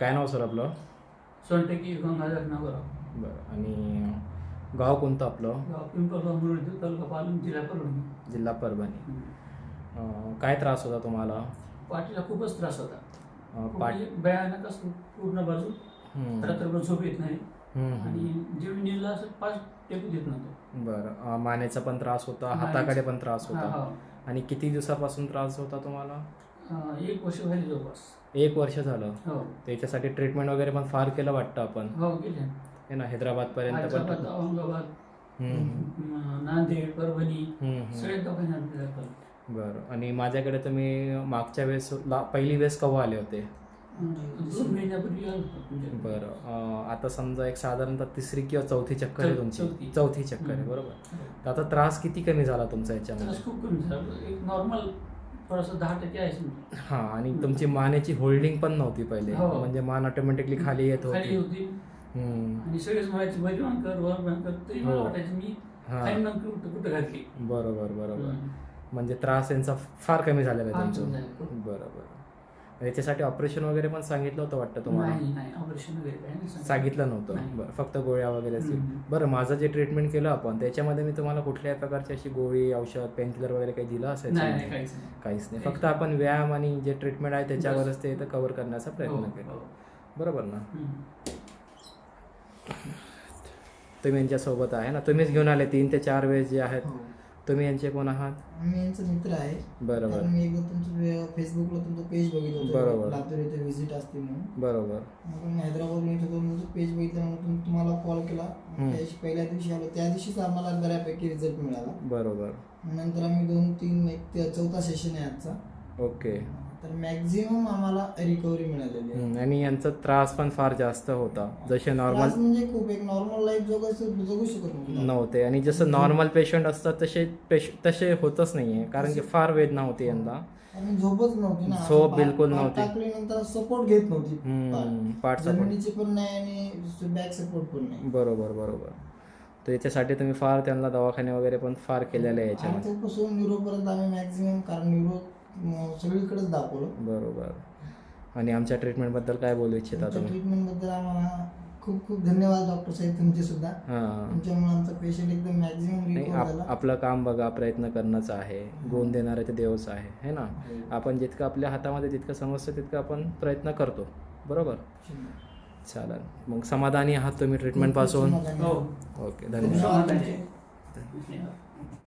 काय नाव सर आपलं? सोनटकी गंगाधर नागोराव. बरं. आणि गाव कोणतं आपलं? गाव पिंपळगाव मुरुड तालुका पालम जिल्हा परभणी. जिल्हा परभणी. काय त्रास होता तुम्हाला? पाठीला खूपच त्रास होता. पाठ भयानक असं पूर्ण बाजू रात्रभर झोप येत नाही आणि जमिनीला असं पाच टेकू देत नव्हतं. बरं. मानेचा पण त्रास होता, हाताकडे पण त्रास होता. आणि किती दिवसापासून त्रास होता तुम्हाला? 1 वर्ष झाली जवळपास. 1 वर्ष झालं. हो. त्याच्यासाठी ट्रीटमेंट वगैरे पण फार केलं वाटतं आपण, हो गेले हे ना? हैदराबादपर्यंत पण. हैदराबाद, औरंगाबाद, नांदेड, परभणी सगळे दवाखान्यात दाखल. बरं. आणि माझ्याकडे तुम्ही मागच्या वेळेस पहिली वेळेस केव्हा आले होते? 2 महिन्यापूर्वी आलो होतो तुमच्याकडे. बरं. आता समजा एक साधारणतः 3री किंवा 4थी चक्कर आहे तुमची. 4थी चक्कर आहे, बरोबर. तर आता त्रास किती कमी झाला तुमचा याच्यामध्ये? त्रास खूप कमी झाला. एक नॉर्मल थोडंसं 10% आहे समजा. हां. आणि तुमची मानेची होल्डिंग पण नव्हती पहिले, हो. म्हणजे मान ऑटोमॅटिकली खाली येत खाली होती. होती आणि सगळेच म्हणायचे वरी कर वर कर, तरी मला हो. वाटायचं मी हां. खाली नमकी कुठं घातली. बरोबर बरोबर. म्हणजे त्रास यांचा फार कमी झालेला आहे फार तुमचं. कमी झालेला आहे. बरोबर. याच्यासाठी ऑपरेशन वगैरे पण सांगितलं होतं वाटतं तुम्हाला? नाही ऑपरेशन वगैरे काही नाही सांगितलं नव्हतं. नाही. बरं. फक्त गोळ्या वगैरे असतील. बरं. माझं जे ट्रीटमेंट केलं आपण त्याच्यामध्ये मी तुम्हाला कुठल्याही प्रकारची अशी गोळी, औषध, पेनकिलर वगैरे काही दिलं असेल? नाही काहीच नाही. काहीच नाही. फक्त आपण व्यायाम आणि जे ट्रीटमेंट आहे त्याच्यावरच ते कव्हर करण्याचा प्रयत्न केला. बरोबर ना? तुम्ही यांच्यासोबत आहे ना? तुम्हीच घेऊन आले 3 ते 4 वेळेस जे आहेत. तुम्ही यांचे कोण आहात? मी यांचा मित्र आहे. बरोबर. मी एकदा तुमचं फेसबुकला तुमचं पेज बघितलं होतं. बरोबर. लातूर इथे व्हिजिट असते म्हणून. बरोबर. मग मी हैदराबादला येत होतो, तुमचं पेज बघितलं म्हणून तुम्हाला कॉल केला. त्यादिवशी पहिल्या दिवशी आलो, त्या दिवशीच आम्हाला बऱ्यापैकी रिझल्ट मिळाला. बरोबर. नंतर आम्ही 2-3 एक 4था सेशन आहे आजचा. ओके. तर मॅक्झिमम आम्हाला रिकव्हरी मिळालेली आहे. आणि यांचा त्रास पण फार जास्त होता. जसे नॉर्मल त्रास म्हणजे खूप एक नॉर्मल लाईफ जगू शकत नव्हते. आणि जसं नॉर्मल पेशंट असतात तसे होतच नाहीये, कारण की फार वेदना होती यांना. आणि झोपच नव्हती ना. झोप बिलकुल नव्हती. टाकल्यानंतर सपोर्ट घेत नव्हती. पाठ सपोर्ट. जमिनीची पण नाही आणि बॅक सपोर्ट पण नाही. बरोबर बरोबर. तर याच्यासाठी तुम्ही फार त्यांना दवाखाने वगैरे पण फार केलेले आहे याच्यामध्ये. त्यापासून न्यूरोपर्यंत आम्ही मॅक्झिमम, कारण न्यूरो सगळीकडेच दाखवलं. बरोबर. आणि आमच्या ट्रीटमेंटबद्दल काय बोलू इच्छिता तुम्ही? ट्रीटमेंटबद्दल आम्हाला खूप खूप धन्यवाद डॉक्टर साहेब तुमचे सुद्धा. तुमच्यामुळे आमचा पेशंट एकदम मॅक्झिमम रिकव्हर झाला. आपलं काम बघा, प्रयत्न करणंच आहे. गुण देणारे ते देवच आहे, है ना? आपण जितकं आपल्या हातामध्ये जितकं समजतं तितकं आपण प्रयत्न करतो. बरोबर. चालेल. मग समाधानी आहात तुम्ही ट्रीटमेंट पासून? हो. ओके. धन्यवाद. धन्यवाद.